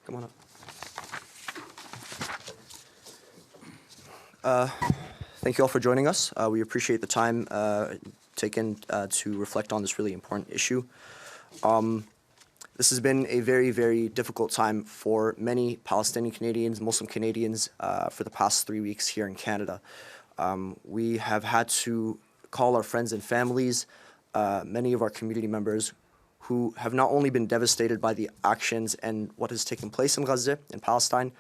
Come on up. Thank you all for joining us. We appreciate the time taken to reflect on this really important issue. This has been a very, very difficult time for many Palestinian Canadians, Muslim Canadians, for the past 3 weeks here in Canada. We have had to call our friends and families, many of our community members who have not only been devastated by the actions and what has taken place in Gaza, in Palestine,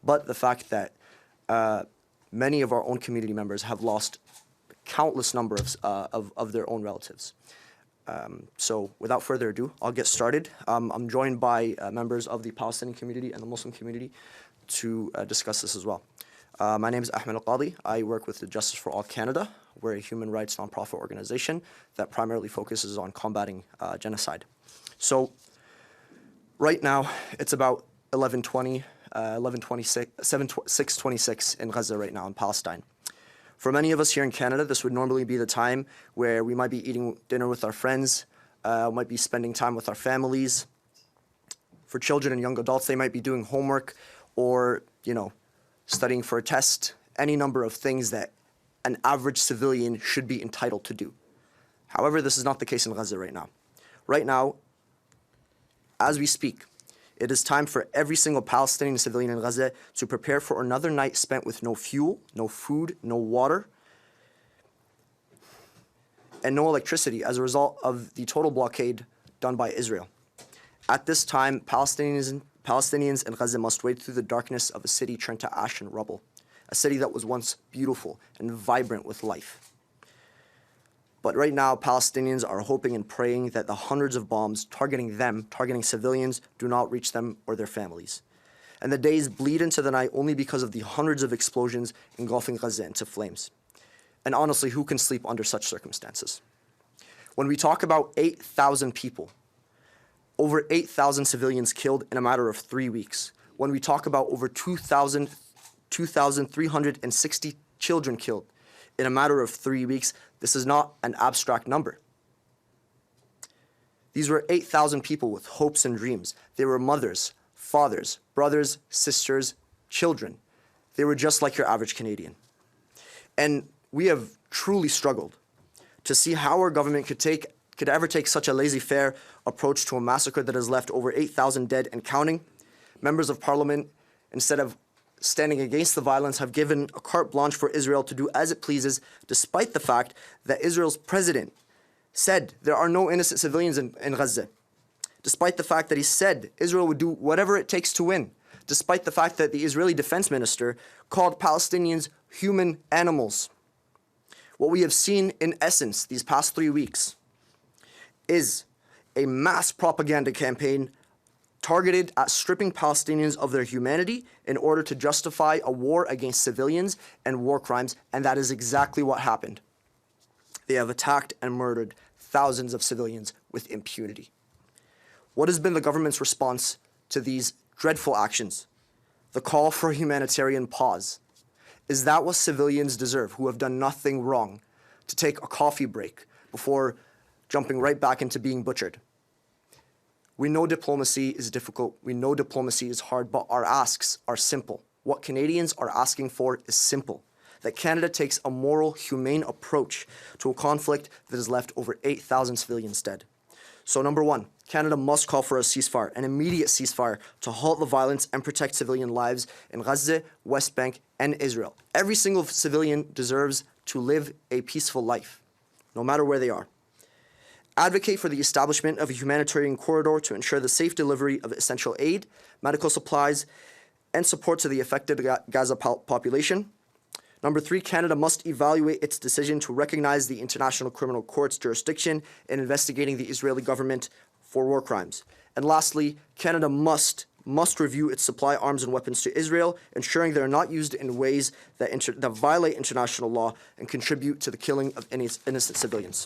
but the fact that many of our own community members have lost countless number of their own relatives. So without further ado, I'll get started. I'm joined by members of the Palestinian community and the Muslim community to discuss this as well. My name is Ahmad Al-Qadi. I work with the Justice for All Canada. We're a human rights nonprofit organization that primarily focuses on combating genocide. So right now, it's about 6:26 in Gaza right now in Palestine. For many of us here in Canada, this would normally be the time where we might be eating dinner with our friends, might be spending time with our families. For children and young adults, they might be doing homework or, studying for a test, any number of things that an average civilian should be entitled to do. However, this is not the case in Gaza right now. Right now, as we speak, it is time for every single Palestinian civilian in Gaza to prepare for another night spent with no fuel, no food, no water, and no electricity as a result of the total blockade done by Israel. At this time, Palestinians in Gaza must wade through the darkness of a city turned to ash and rubble, a city that was once beautiful and vibrant with life. But right now, Palestinians are hoping and praying that the hundreds of bombs targeting civilians, do not reach them or their families. And the days bleed into the night only because of the hundreds of explosions engulfing Gaza into flames. And honestly, who can sleep under such circumstances? When we talk about 8,000 people, over 8,000 civilians killed in a matter of 3 weeks, when we talk about over 2,360 children killed in a matter of 3 weeks, this is not an abstract number. These were 8,000 people with hopes and dreams. They were mothers, fathers, brothers, sisters, children. They were just like your average Canadian. And we have truly struggled to see how our government could ever take such a laissez-faire approach to a massacre that has left over 8,000 dead and counting. Members of Parliament, instead of standing against the violence, have given a carte blanche for Israel to do as it pleases, despite the fact that Israel's president said there are no innocent civilians in Gaza, despite the fact that he said Israel would do whatever it takes to win, despite the fact that the Israeli defense minister called Palestinians human animals. What we have seen in essence these past 3 weeks is a mass propaganda campaign targeted at stripping Palestinians of their humanity in order to justify a war against civilians and war crimes, and that is exactly what happened. They have attacked and murdered thousands of civilians with impunity. What has been the government's response to these dreadful actions? The call for a humanitarian pause. Is that what civilians deserve, who have done nothing wrong, to take a coffee break before jumping right back into being butchered? We know diplomacy is difficult. We know diplomacy is hard, but our asks are simple. What Canadians are asking for is simple: that Canada takes a moral, humane approach to a conflict that has left over 8,000 civilians dead. So number one, Canada must call for a ceasefire, an immediate ceasefire, to halt the violence and protect civilian lives in Gaza, West Bank, and Israel. Every single civilian deserves to live a peaceful life, no matter where they are. Advocate for the establishment of a humanitarian corridor to ensure the safe delivery of essential aid, medical supplies, and support to the affected Gaza population. Number three, Canada must evaluate its decision to recognize the International Criminal Court's jurisdiction in investigating the Israeli government for war crimes. And lastly, Canada must review its supply arms and weapons to Israel, ensuring they are not used in ways that violate international law and contribute to the killing of innocent civilians.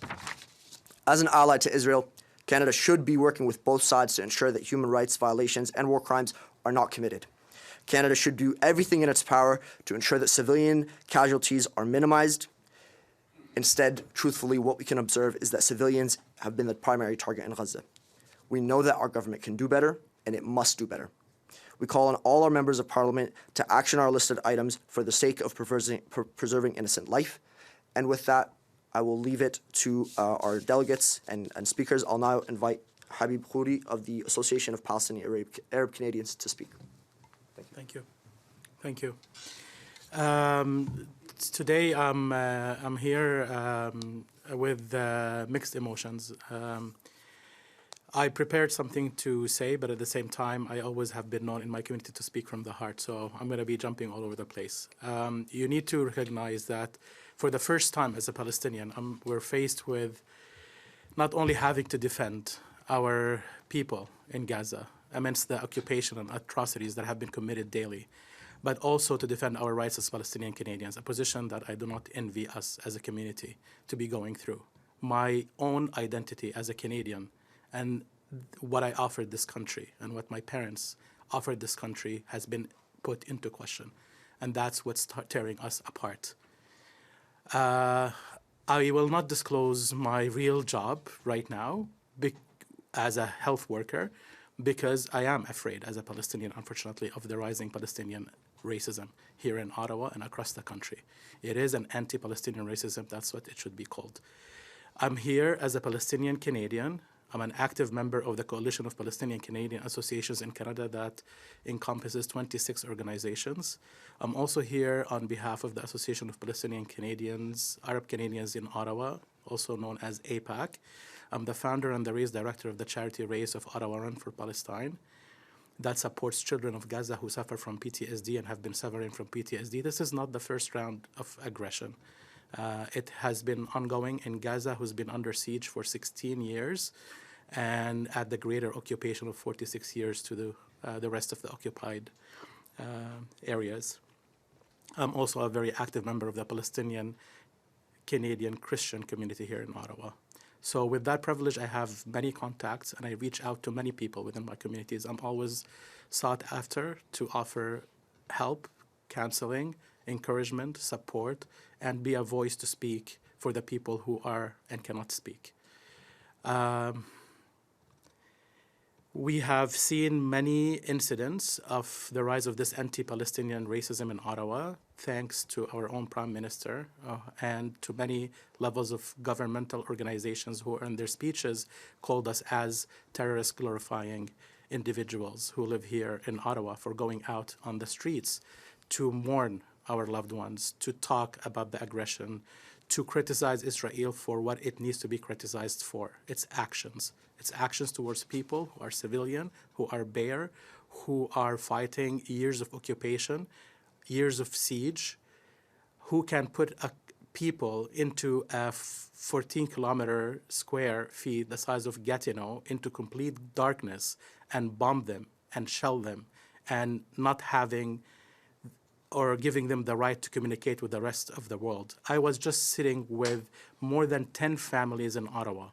As an ally to Israel, Canada should be working with both sides to ensure that human rights violations and war crimes are not committed. Canada should do everything in its power to ensure that civilian casualties are minimized. Instead, truthfully, what we can observe is that civilians have been the primary target in Gaza. We know that our government can do better, and it must do better. We call on all our members of Parliament to action our listed items for the sake of preserving innocent life. And with that, I will leave it to our delegates and speakers. I'll now invite Habib Khoury of the Association of Palestinian Arab Canadians to speak. Thank you. Thank you. Today I'm here with mixed emotions. I prepared something to say, but at the same time, I always have been known in my community to speak from the heart, so I'm going to be jumping all over the place. You need to recognize that for the first time as a Palestinian, we're faced with not only having to defend our people in Gaza amidst the occupation and atrocities that have been committed daily, but also to defend our rights as Palestinian Canadians, a position that I do not envy us as a community to be going through. My own identity as a Canadian and what I offered this country and what my parents offered this country has been put into question. And that's what's tearing us apart. I will not disclose my real job right now as a health worker because I am afraid as a Palestinian, unfortunately, of the rising Palestinian racism here in Ottawa and across the country. It is an anti-Palestinian racism. That's what it should be called. I'm here as a Palestinian Canadian. I'm an active member of the Coalition of Palestinian Canadian Associations in Canada that encompasses 26 organizations. I'm also here on behalf of the Association of Palestinian Canadians, Arab Canadians in Ottawa, also known as APAC. I'm the founder and the race director of the charity Race of Ottawa Run for Palestine that supports children of Gaza who suffer from PTSD and have been suffering from PTSD. This is not the first round of aggression. It has been ongoing in Gaza, who's been under siege for 16 years, and at the greater occupation of 46 years to the rest of the occupied areas. I'm also a very active member of the Palestinian Canadian Christian community here in Ottawa. So with that privilege, I have many contacts, and I reach out to many people within my communities. I'm always sought after to offer help, counseling, encouragement, support, and be a voice to speak for the people who are and cannot speak. We have seen many incidents of the rise of this anti-Palestinian racism in Ottawa, thanks to our own Prime Minister and to many levels of governmental organizations who in their speeches called us as terrorist glorifying individuals who live here in Ottawa for going out on the streets to mourn our loved ones, to talk about the aggression, to criticize Israel for what it needs to be criticized for, its actions. Its actions towards people who are civilian, who are bare, who are fighting years of occupation, years of siege, who can put people into a 14-kilometer square feet, the size of Gatineau, into complete darkness and bomb them and shell them and not having or giving them the right to communicate with the rest of the world. I was just sitting with more than 10 families in Ottawa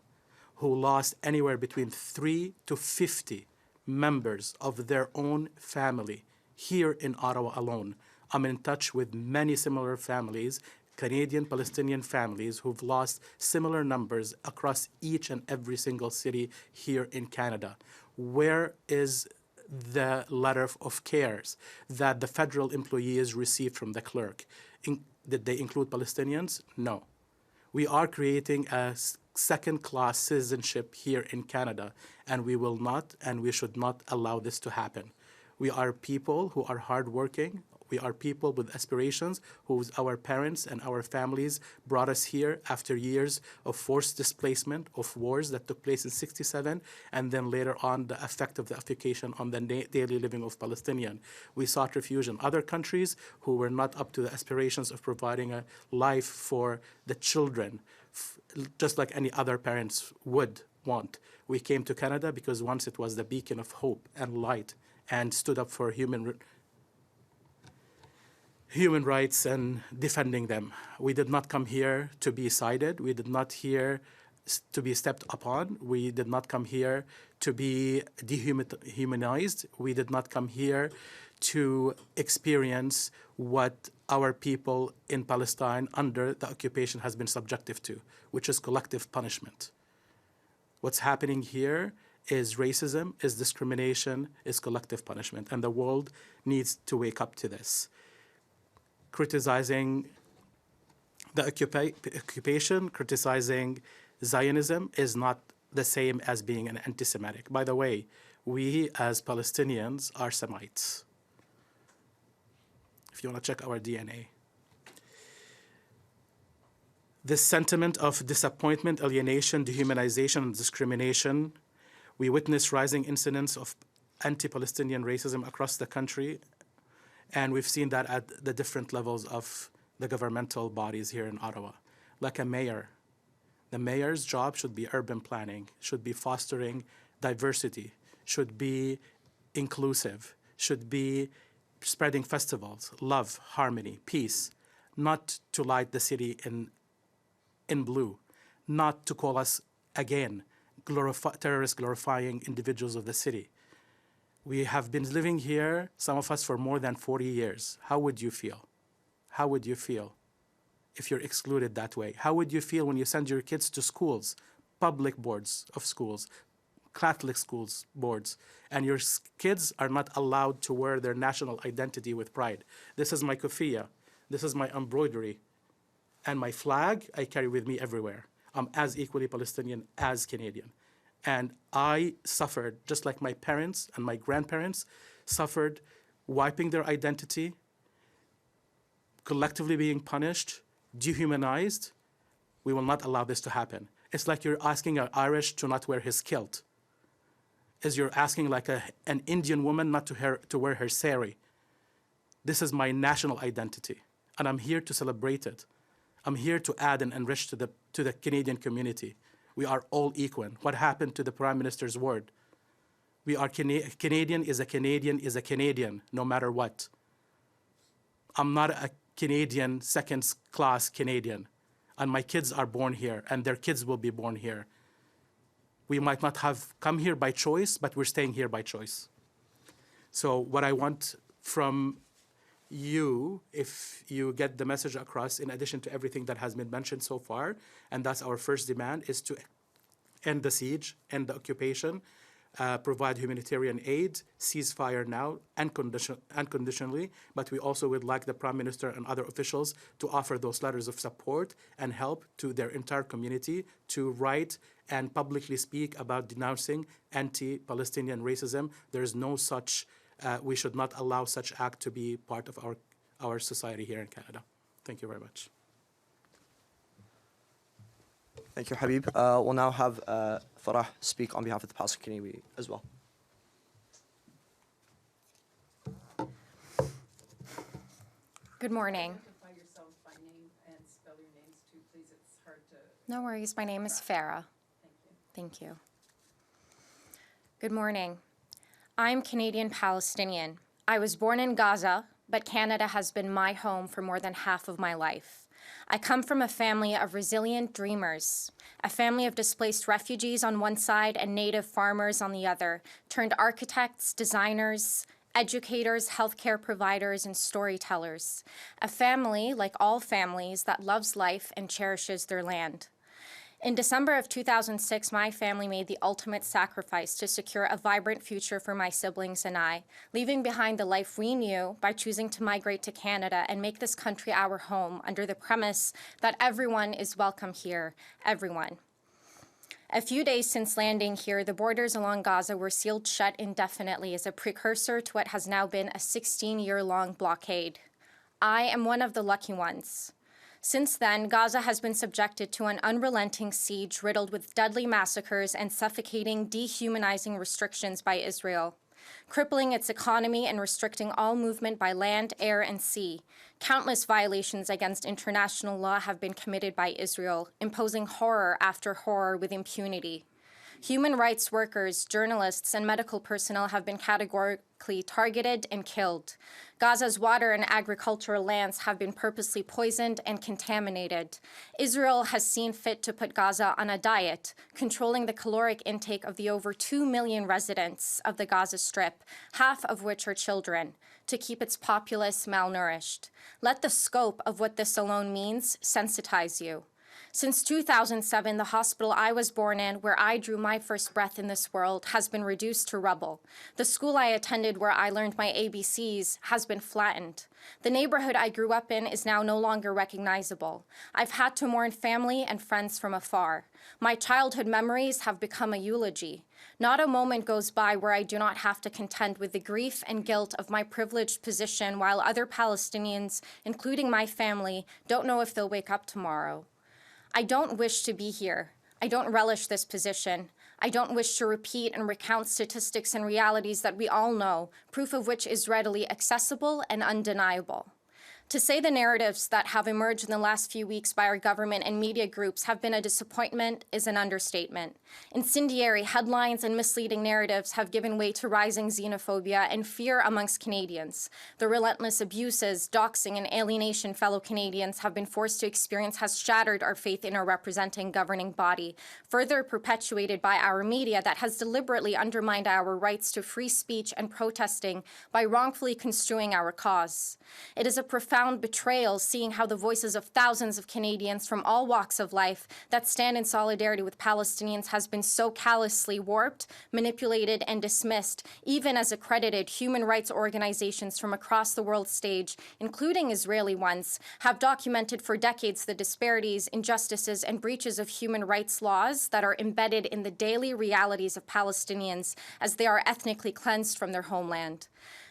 who lost anywhere between 3 to 50 members of their own family here in Ottawa alone. I'm in touch with many similar families, Canadian Palestinian families who've lost similar numbers across each and every single city here in Canada. Where is the letter of cares that the federal employees received from the clerk? Did they include Palestinians? No. We are creating a second-class citizenship here in Canada, and we will not and we should not allow this to happen. We are people who are hardworking. We are people with aspirations our parents and our families brought us here after years of forced displacement, of wars that took place in '67, and then later on the effect of the occupation on the daily living of Palestinians. We sought refuge in other countries who were not up to the aspirations of providing a life for the children, just like any other parents would want. We came to Canada because once it was the beacon of hope and light and stood up for human rights and defending them. We did not come here to be sided. We did not here to be stepped upon. We did not come here to be dehumanized. We did not come here to experience what our people in Palestine under the occupation has been subjective to, which is collective punishment. What's happening here is racism, is discrimination, is collective punishment. And the world needs to wake up to this. Criticizing the occupation, criticizing Zionism is not the same as being an anti-Semitic. By the way, we as Palestinians are Semites, if you want to check our DNA. This sentiment of disappointment, alienation, dehumanization, and discrimination, we witness rising incidents of anti-Palestinian racism across the country, and we've seen that at the different levels of the governmental bodies here in Ottawa. Like a mayor, the mayor's job should be urban planning, should be fostering diversity, should be inclusive, should be spreading festivals, love, harmony, peace, not to light the city in blue, not to call us again terrorists glorifying individuals of the city. We have been living here, some of us, for more than 40 years. How would you feel? How would you feel if you're excluded that way? How would you feel when you send your kids to schools, public boards of schools, Catholic schools boards, and your kids are not allowed to wear their national identity with pride? This is my kufiya. This is my embroidery. And my flag, I carry with me everywhere. I'm as equally Palestinian as Canadian. And I suffered, just like my parents and my grandparents suffered, wiping their identity, collectively being punished, dehumanized. We will not allow this to happen. It's like you're asking an Irish to not wear his kilt. As you're asking like an Indian woman not to wear her sari. This is my national identity, and I'm here to celebrate it. I'm here to add and enrich to the Canadian community. We are all equal. What happened to the Prime Minister's word? We are Canadian is a Canadian is a Canadian, no matter what. I'm not a Canadian, second-class Canadian. And my kids are born here, and their kids will be born here. We might not have come here by choice, but we're staying here by choice. So what I want from you, if you get the message across, in addition to everything that has been mentioned so far, and that's our first demand, is to end the siege, end the occupation, provide humanitarian aid, ceasefire now, unconditionally, but we also would like the Prime Minister and other officials to offer those letters of support and help to their entire community to write and publicly speak about denouncing anti-Palestinian racism. There is no such we should not allow such act to be part of our society here in Canada. Thank you very much. Thank you, Habib. We'll now have Farah speak on behalf of the Palestinian community as well. Good morning. Identify yourself by name and spell your names too, please. It's hard to... No worries. My name is Farah. Thank you. Thank you. Good morning. I'm Canadian Palestinian. I was born in Gaza, but Canada has been my home for more than half of my life. I come from a family of resilient dreamers, a family of displaced refugees on one side and native farmers on the other, turned architects, designers, educators, healthcare providers, and storytellers. A family, like all families, that loves life and cherishes their land. In December of 2006, my family made the ultimate sacrifice to secure a vibrant future for my siblings and I, leaving behind the life we knew by choosing to migrate to Canada and make this country our home under the premise that everyone is welcome here, everyone. A few days since landing here, the borders along Gaza were sealed shut indefinitely as a precursor to what has now been a 16-year-long blockade. I am one of the lucky ones. Since then, Gaza has been subjected to an unrelenting siege riddled with deadly massacres and suffocating, dehumanizing restrictions by Israel, crippling its economy and restricting all movement by land, air, and sea. Countless violations against international law have been committed by Israel, imposing horror after horror with impunity. Human rights workers, journalists, and medical personnel have been categorically targeted and killed. Gaza's water and agricultural lands have been purposely poisoned and contaminated. Israel has seen fit to put Gaza on a diet, controlling the caloric intake of the over 2 million residents of the Gaza Strip, half of which are children, to keep its populace malnourished. Let the scope of what this alone means sensitize you. Since 2007, the hospital I was born in, where I drew my first breath in this world, has been reduced to rubble. The school I attended, where I learned my ABCs, has been flattened. The neighborhood I grew up in is now no longer recognizable. I've had to mourn family and friends from afar. My childhood memories have become a eulogy. Not a moment goes by where I do not have to contend with the grief and guilt of my privileged position, while other Palestinians, including my family, don't know if they'll wake up tomorrow. I don't wish to be here. I don't relish this position. I don't wish to repeat and recount statistics and realities that we all know, proof of which is readily accessible and undeniable. To say the narratives that have emerged in the last few weeks by our government and media groups have been a disappointment is an understatement. Incendiary headlines and misleading narratives have given way to rising xenophobia and fear amongst Canadians. The relentless abuses, doxing, and alienation fellow Canadians have been forced to experience has shattered our faith in our representing governing body, further perpetuated by our media that has deliberately undermined our rights to free speech and protesting by wrongfully construing our cause. It is a profound betrayal seeing how the voices of thousands of Canadians from all walks of life that stand in solidarity with Palestinians has been so callously warped, manipulated, and dismissed, even as accredited human rights organizations from across the world stage, including Israeli ones, have documented for decades the disparities, injustices, and breaches of human rights laws that are embedded in the daily realities of Palestinians as they are ethnically cleansed from their homeland.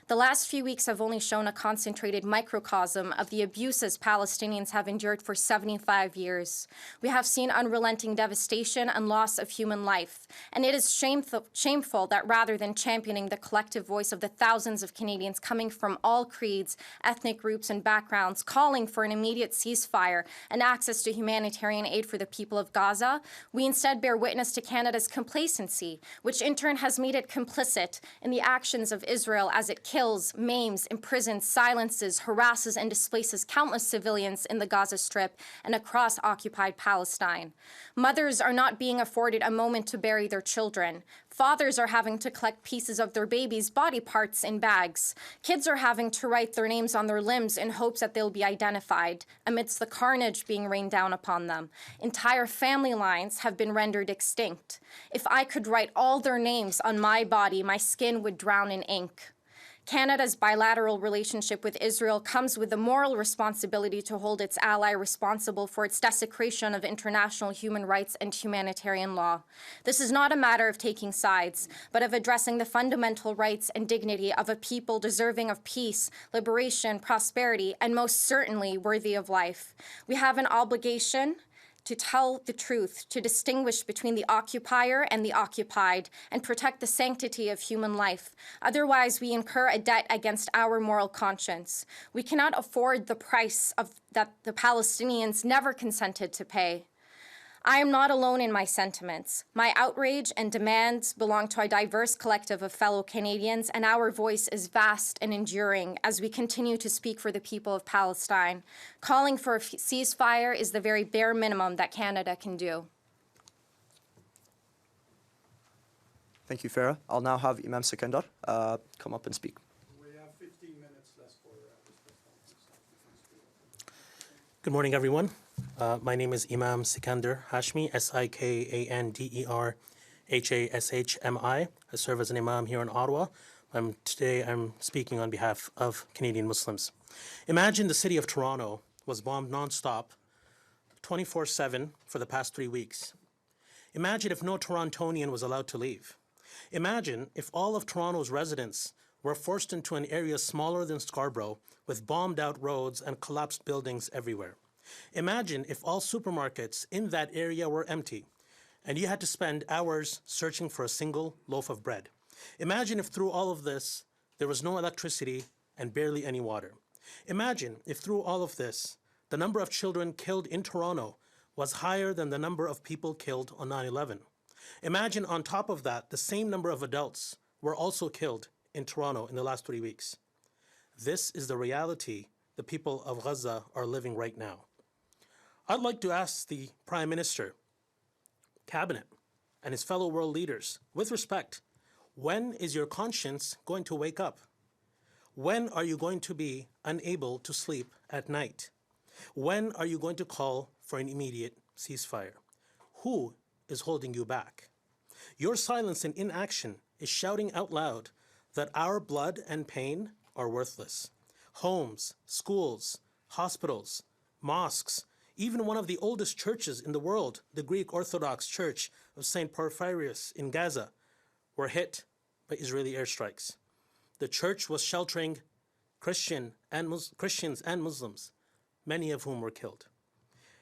The last few weeks have only shown a concentrated microcosm of the abuses Palestinians have endured for 75 years. We have seen unrelenting devastation and loss of human life, and it is shameful that rather than championing the collective voice of the thousands of Canadians coming from all creeds, ethnic groups, and backgrounds, calling for an immediate ceasefire and access to humanitarian aid for the people of Gaza, we instead bear witness to Canada's complacency, which in turn has made it complicit in the actions of Israel as it kills, maims, imprisons, silences, harasses, and displaces countless civilians in the Gaza Strip and across occupied Palestine. Mothers are not being afforded a moment to bury their children. Fathers are having to collect pieces of their babies' body parts in bags. Kids are having to write their names on their limbs in hopes that they'll be identified, amidst the carnage being rained down upon them. Entire family lines have been rendered extinct. If I could write all their names on my body, my skin would drown in ink. Canada's bilateral relationship with Israel comes with the moral responsibility to hold its ally responsible for its desecration of international human rights and humanitarian law. This is not a matter of taking sides, but of addressing the fundamental rights and dignity of a people deserving of peace, liberation, prosperity, and most certainly worthy of life. We have an obligation to tell the truth, to distinguish between the occupier and the occupied, and protect the sanctity of human life. Otherwise, we incur a debt against our moral conscience. We cannot afford the price that the Palestinians never consented to pay. I am not alone in my sentiments. My outrage and demands belong to a diverse collective of fellow Canadians, and our voice is vast and enduring as we continue to speak for the people of Palestine. Calling for a ceasefire is the very bare minimum that Canada can do. Thank you, Farah. I'll now have Imam Sikander come up and speak. We have 15 minutes less for this. Good morning, everyone. My name is Imam Sikander Hashmi, Sikander Hashmi. I serve as an imam here in Ottawa. Today I'm speaking on behalf of Canadian Muslims. Imagine the city of Toronto was bombed nonstop, 24/7 for the past 3 weeks. Imagine if no Torontonian was allowed to leave. Imagine if all of Toronto's residents were forced into an area smaller than Scarborough with bombed out roads and collapsed buildings everywhere. Imagine if all supermarkets in that area were empty and you had to spend hours searching for a single loaf of bread. Imagine if through all of this, there was no electricity and barely any water. Imagine if through all of this, the number of children killed in Toronto was higher than the number of people killed on 9/11. Imagine on top of that, the same number of adults were also killed in Toronto in the last 3 weeks. This is the reality the people of Gaza are living right now. I'd like to ask the Prime Minister, Cabinet, and his fellow world leaders, with respect, when is your conscience going to wake up? When are you going to be unable to sleep at night? When are you going to call for an immediate ceasefire. Who is holding you back? Your silence and inaction is shouting out loud that our blood and pain are worthless. Homes, schools, hospitals, mosques, even one of the oldest churches in the world, the Greek Orthodox Church of St. Porphyrius in Gaza, were hit by Israeli airstrikes. The church was sheltering Christians and Muslims, many of whom were killed.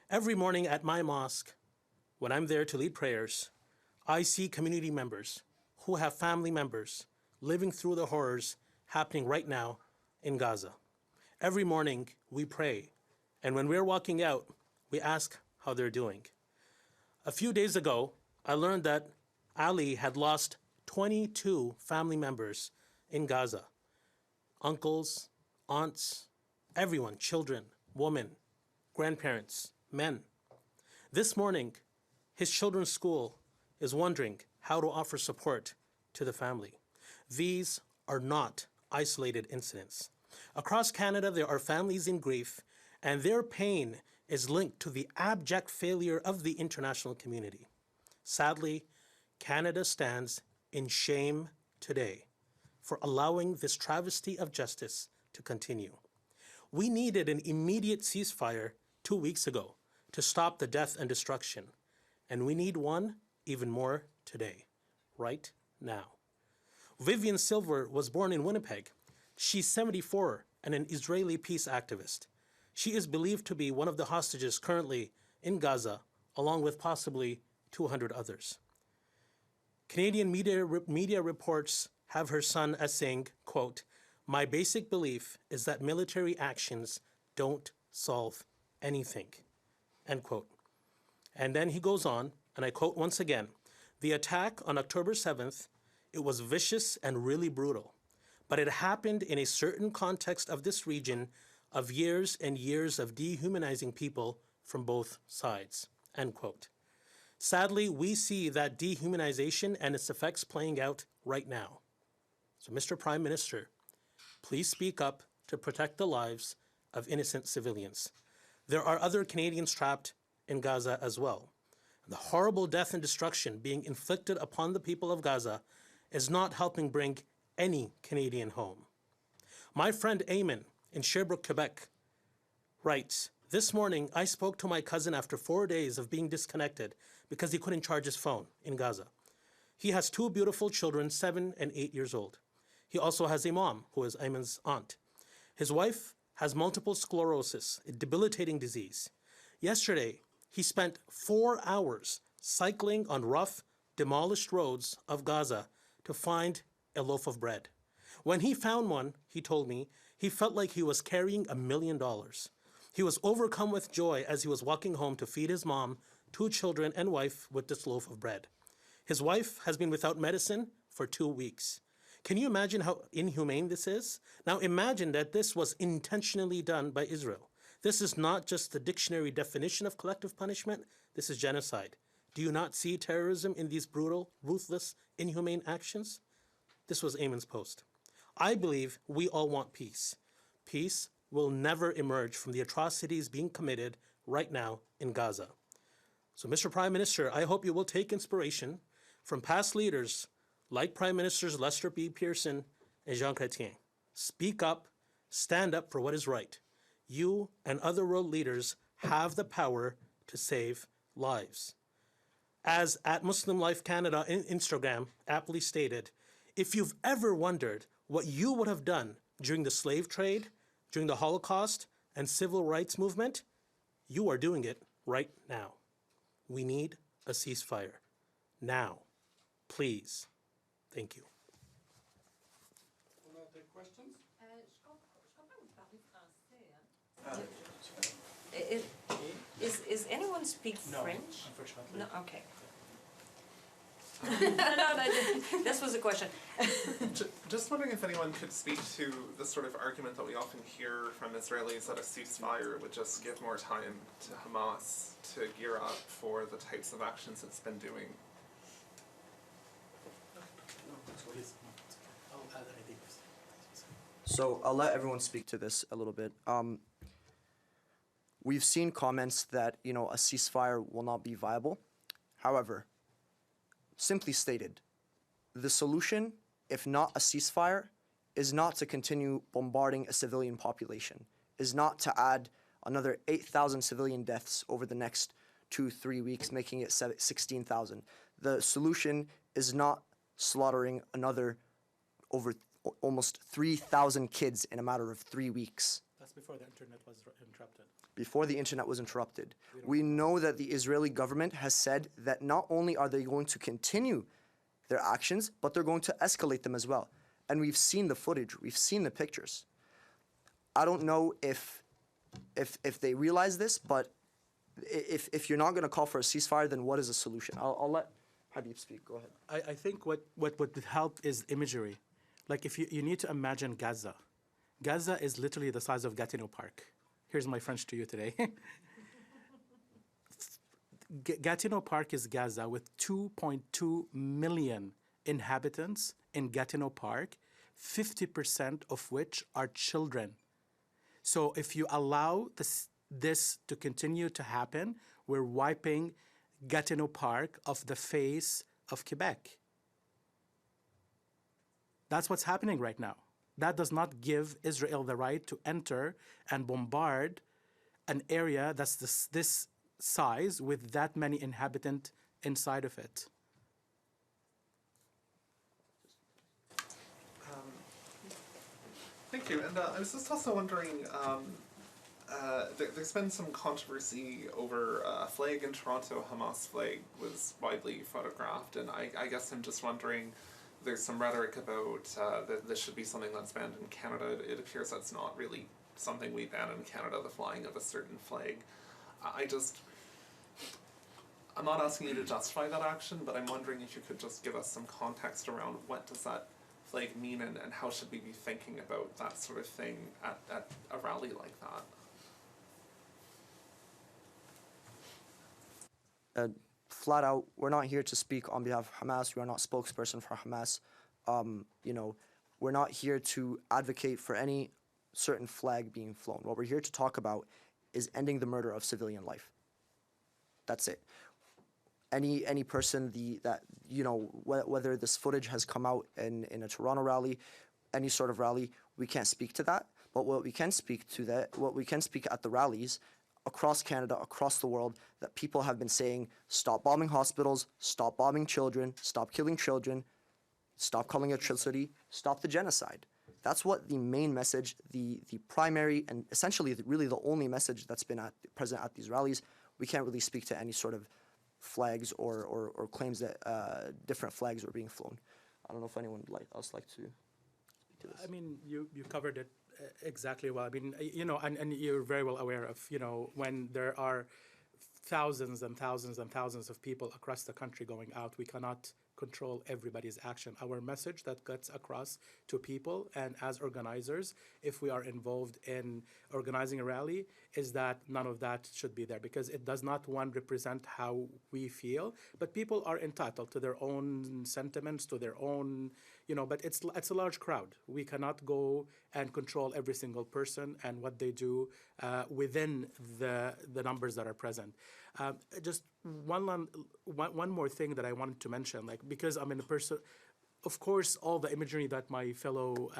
Every morning at my mosque, when I'm there to lead prayers, I see community members who have family members living through the horrors happening right now in Gaza. Every morning we pray, and when we're walking out, we ask how they're doing. A few days ago, I learned that Ali had lost 22 family members in Gaza. Uncles, aunts, everyone, children, women, grandparents, men. This morning, his children's school is wondering how to offer support to the family. These are not isolated incidents. Across Canada, there are families in grief, and their pain is linked to the abject failure of the international community. Sadly, Canada stands in shame today for allowing this travesty of justice to continue. We needed an immediate ceasefire 2 weeks ago to stop the death and destruction, and we need one even more today, right now. Vivian Silver was born in Winnipeg. She's 74 and an Israeli peace activist. She is believed to be one of the hostages currently in Gaza, along with possibly 200 others. Canadian media reports have her son as saying, quote, "My basic belief is that military actions don't solve anything," end quote. And then he goes on, and I quote once again, "The attack on October 7th, it was vicious and really brutal, but it happened in a certain context of this region of years and years of dehumanizing people from both sides," end quote. Sadly, we see that dehumanization and its effects playing out right now. So, Mr. Prime Minister, please speak up to protect the lives of innocent civilians. There are other Canadians trapped in Gaza as well. The horrible death and destruction being inflicted upon the people of Gaza is not helping bring any Canadian home. My friend Eamon in Sherbrooke, Quebec, writes, "This morning I spoke to my cousin after 4 days of being disconnected because he couldn't charge his phone in Gaza. He has 2 beautiful children, 7 and 8 years old. He also has a mom, who is Ayman's aunt. His wife has multiple sclerosis, a debilitating disease. Yesterday, he spent 4 hours cycling on rough, demolished roads of Gaza to find a loaf of bread. When he found one, he told me, he felt like he was carrying $1 million. He was overcome with joy as he was walking home to feed his mom, 2 children, and wife with this loaf of bread. His wife has been without medicine for 2 weeks. Can you imagine how inhumane this is? Now imagine that this was intentionally done by Israel. This is not just the dictionary definition of collective punishment, this is genocide. Do you not see terrorism in these brutal, ruthless, inhumane actions?" This was Eamon's post. I believe we all want peace. Peace will never emerge from the atrocities being committed right now in Gaza. So, Mr. Prime Minister, I hope you will take inspiration from past leaders like Prime Ministers Lester B. Pearson and Jean Chrétien. Speak up, stand up for what is right. You and other world leaders have the power to save lives. As at Muslim Life Canada in Instagram aptly stated, if you've ever wondered what you would have done during the slave trade, during the Holocaust and civil rights movement, you are doing it right now. We need a ceasefire. Now. Please. Thank you. On now take questions. Je comprends que vous parlez français, hein? Is anyone speak French? Unfortunately. No, okay. no, this was a question. Just wondering if anyone could speak to the sort of argument that we often hear from Israelis that a ceasefire would just give more time to Hamas to gear up for the types of actions it's been doing. So I'll let everyone speak to this a little bit. We've seen comments that, a ceasefire will not be viable. However, simply stated, the solution, if not a ceasefire, is not to continue bombarding a civilian population, is not to add another 8,000 civilian deaths over the next 2-3 weeks, making it 16,000. The solution is not slaughtering another over almost 3,000 kids in a matter of 3 weeks. That's before the internet was interrupted. Before the internet was interrupted. We know that the Israeli government has said that not only are they going to continue their actions, but they're going to escalate them as well. And we've seen the footage, we've seen the pictures. I don't know if they realize this, but if you're not going to call for a ceasefire, then what is the solution? I'll let Habib speak. Go ahead. I think what would help is imagery. Like if you need to imagine Gaza. Gaza is literally the size of Gatineau Park. Here's my French to you today. Gatineau Park is Gaza with 2.2 million inhabitants in Gatineau Park, 50% of which are children. So if you allow this to continue to happen, we're wiping Gatineau Park off the face of Quebec. That's what's happening right now. That does not give Israel the right to enter and bombard an area that's this size with that many inhabitants inside of it. Thank you. And I was just also wondering, there's been some controversy over a flag in Toronto. Hamas flag was widely photographed, and I guess I'm just wondering, there's some rhetoric about that this should be something that's banned in Canada. It appears that's not really something we ban in Canada, the flying of a certain flag. I'm not asking you to justify that action, but I'm wondering if you could just give us some context around what does that flag mean, and how should we be thinking about that sort of thing at a rally like that? Flat out, we're not here to speak on behalf of Hamas. We are not spokesperson for Hamas. We're not here to advocate for any certain flag being flown. What we're here to talk about is ending the murder of civilian life. That's it. Any person whether this footage has come out in a Toronto rally, any sort of rally, we can't speak to that. But what we can speak at the rallies across Canada, across the world, that people have been saying, stop bombing hospitals, stop bombing children, stop killing children, stop calling atrocity, stop the genocide. That's what the main message, the primary, and essentially really the only message that's been present at these rallies. We can't really speak to any sort of flags or claims that different flags are being flown. I don't know if anyone else like to speak to this. I mean, you covered it exactly well. I mean, and you're very well aware of, when there are thousands and thousands and thousands of people across the country going out, we cannot control everybody's action. Our message that gets across to people and as organizers, if we are involved in organizing a rally, is that none of that should be there, because it does not, one, represent how we feel, but people are entitled to their own sentiments, to their own, but it's a large crowd. We cannot go and control every single person and what they do within the numbers that are present. Just one more thing that I wanted to mention, because I'm in a person, of course, all the imagery that my fellow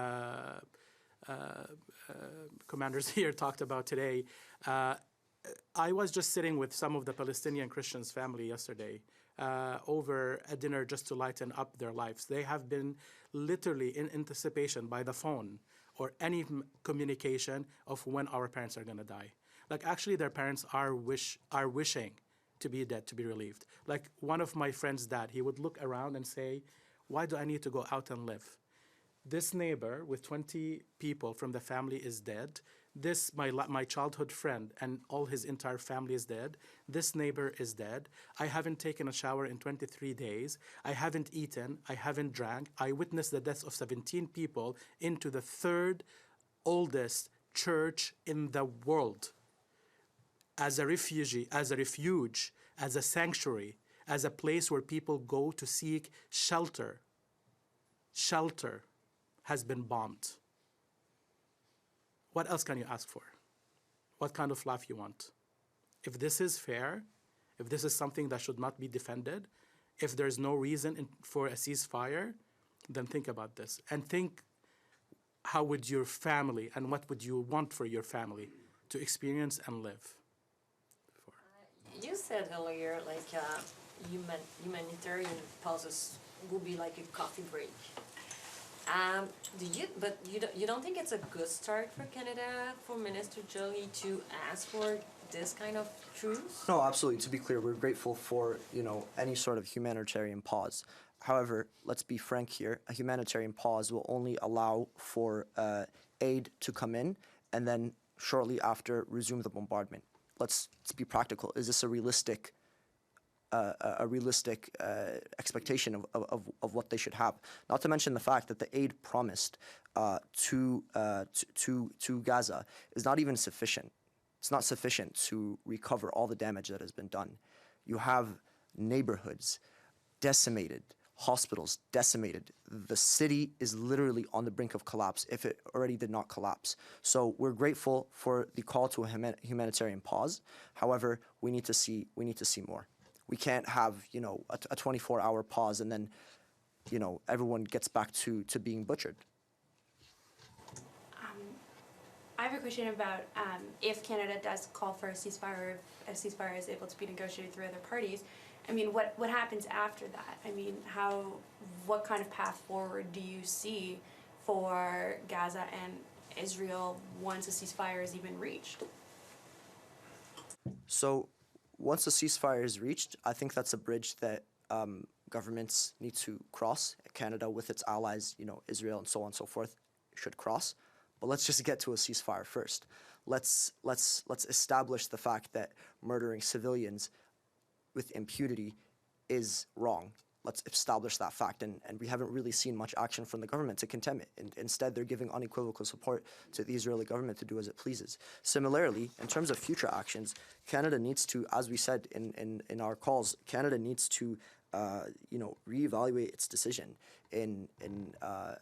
commanders here talked about today. I was just sitting with some of the Palestinian Christians' family yesterday over a dinner just to lighten up their lives. They have been literally in anticipation by the phone or any communication of when our parents are going to die. Actually, their parents are wishing to be dead, to be relieved. Like one of my friend's dad, he would look around and say, why do I need to go out and live? This neighbor with 20 people from the family is dead. This, my childhood friend and all his entire family is dead. This neighbor is dead. I haven't taken a shower in 23 days. I haven't eaten. I haven't drank. I witnessed the deaths of 17 people into the third oldest church in the world. As a refugee, as a refuge, as a sanctuary, as a place where people go to seek shelter. Shelter has been bombed. What else can you ask for? What kind of life you want? If this is fair, if this is something that should not be defended, if there's no reason for a ceasefire, then think about this. And think, how would your family and what would you want for your family to experience and live? You said earlier, like, humanitarian pauses will be like a coffee break. You don't think it's a good start for Canada, for Minister Joly to ask for this kind of truce? No, absolutely. To be clear, we're grateful for, any sort of humanitarian pause. However, let's be frank here, a humanitarian pause will only allow for aid to come in and then shortly after resume the bombardment. Let's be practical. Is this a realistic expectation of what they should have? Not to mention the fact that the aid promised to Gaza is not even sufficient. It's not sufficient to recover all the damage that has been done. You have neighborhoods decimated, hospitals decimated. The city is literally on the brink of collapse, if it already did not collapse. So we're grateful for the call to a humanitarian pause. However, we need to see more. We can't have, a 24-hour pause and then, everyone gets back to being butchered. I have a question about if Canada does call for a ceasefire, if a ceasefire is able to be negotiated through other parties. I mean, what happens after that? I mean, what kind of path forward do you see for Gaza and Israel once a ceasefire is even reached? So once a ceasefire is reached, I think that's a bridge that governments need to cross. Canada with its allies, Israel and so on and so forth, should cross. But let's just get to a ceasefire first. Let's establish the fact that murdering civilians with impunity is wrong. Let's establish that fact, and we haven't really seen much action from the government to condemn it. And instead, they're giving unequivocal support to the Israeli government to do as it pleases. Similarly, in terms of future actions, Canada needs to, as we said in our calls, Canada needs to reevaluate its decision in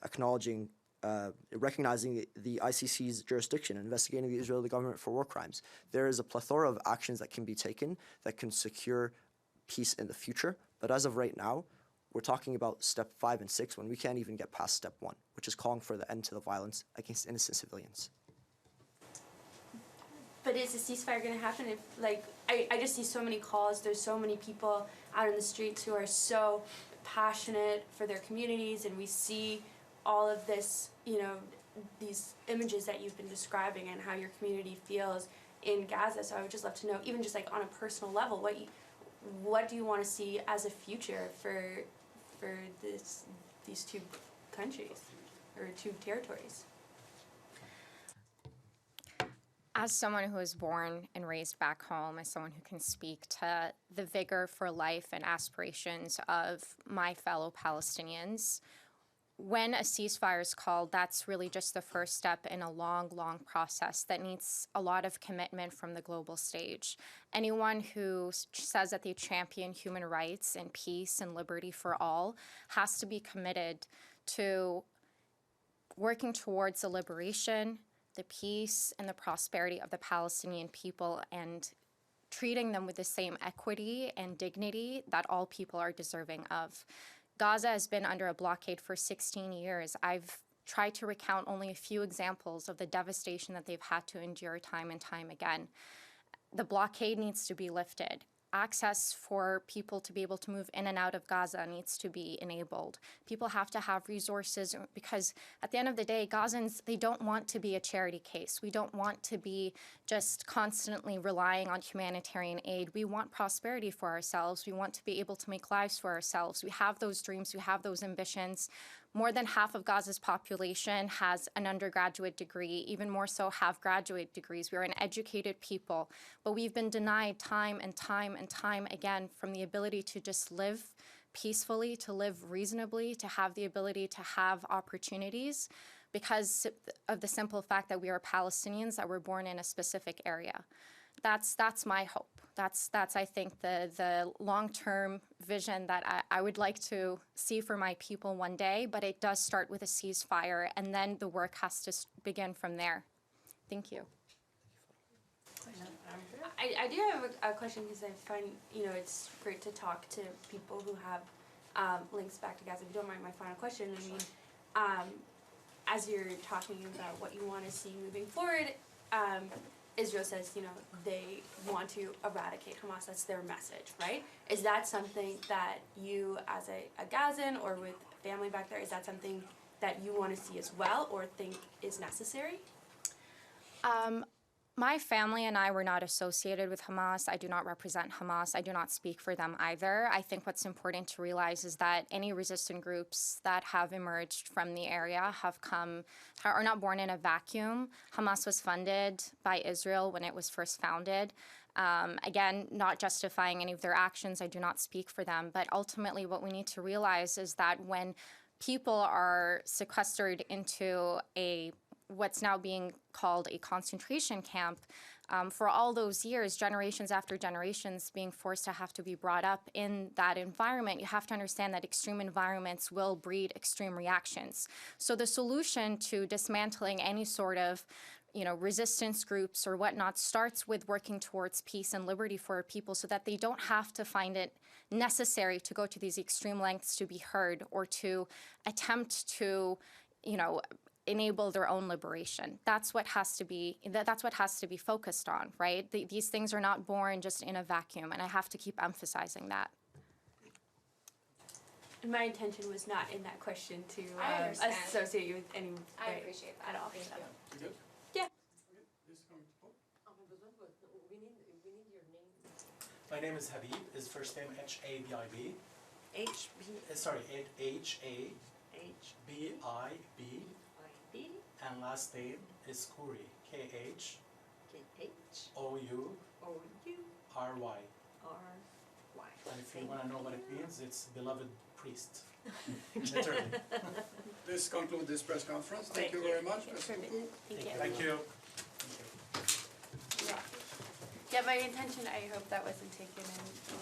acknowledging, recognizing the ICC's jurisdiction, investigating the Israeli government for war crimes. There is a plethora of actions that can be taken that can secure peace in the future. But as of right now, we're talking about step 5 and 6 when we can't even get past step 1, which is calling for the end to the violence against innocent civilians. But is a ceasefire going to happen if, I just see so many calls, there's so many people out in the streets who are so passionate for their communities, and we see all of this, these images that you've been describing and how your community feels in Gaza. So I would just love to know, even just on a personal level, what do you want to see as a future for these two countries or two territories? As someone who was born and raised back home, as someone who can speak to the vigor for life and aspirations of my fellow Palestinians, when a ceasefire is called, that's really just the first step in a long, long process that needs a lot of commitment from the global stage. Anyone who says that they champion human rights and peace and liberty for all has to be committed to working towards the liberation, the peace, and the prosperity of the Palestinian people, and treating them with the same equity and dignity that all people are deserving of. Gaza has been under a blockade for 16 years. I've tried to recount only a few examples of the devastation that they've had to endure time and time again. The blockade needs to be lifted. Access for people to be able to move in and out of Gaza needs to be enabled. People have to have resources because at the end of the day, Gazans, they don't want to be a charity case. We don't want to be just constantly relying on humanitarian aid. We want prosperity for ourselves. We want to be able to make lives for ourselves. We have those dreams. We have those ambitions. More than half of Gaza's population has an undergraduate degree, even more so have graduate degrees. We are an educated people, but we've been denied time and time and time again from the ability to just live peacefully, to live reasonably, to have the ability to have opportunities because of the simple fact that we are Palestinians, that were born in a specific area. That's my hope. That's I think the long-term vision that I would like to see for my people one day, but it does start with a ceasefire, and then the work has to begin from there. Thank you. I do have a question because I find, it's great to talk to people who have links back to Gaza. If you don't mind my final question, I mean, as you're talking about what you want to see moving forward, Israel says, they want to eradicate Hamas. That's their message, right? Is that something that you, as a Gazan or with family back there, is that something that you want to see as well or think is necessary? My family and I were not associated with Hamas. I do not represent Hamas. I do not speak for them either. I think what's important to realize is that any resistant groups that have emerged from the area are not born in a vacuum. Hamas was funded by Israel when it was first founded. Again, not justifying any of their actions. I do not speak for them. But ultimately, what we need to realize is that when people are sequestered into what's now being called a concentration camp, for all those years, generations after generations being forced to have to be brought up in that environment, you have to understand that extreme environments will breed extreme reactions. So the solution to dismantling any sort of resistance groups or whatnot starts with working towards peace and liberty for our people so that they don't have to find it necessary to go to these extreme lengths to be heard or to attempt to, enable their own liberation. That's what has to be focused on, right? These things are not born just in a vacuum, and I have to keep emphasizing that. And my intention was not in that question to I understand. associate you with any I way appreciate that. at all. Thank so. you. You good? Yeah. This is coming to Paul. We need your name. My name is Habib. His first name Habib. HB. Sorry, H. HABIB. B. And last name is Khoury. KH. KHOURY. OURY. And if you want to know what it means, it's beloved priest. Literally. This concludes this press conference. Thank you Thank you. very much. Perfect. Merci beaucoup. Thank you. Thank you. Yeah, my intention, I hope that wasn't taken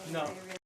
in. No. Really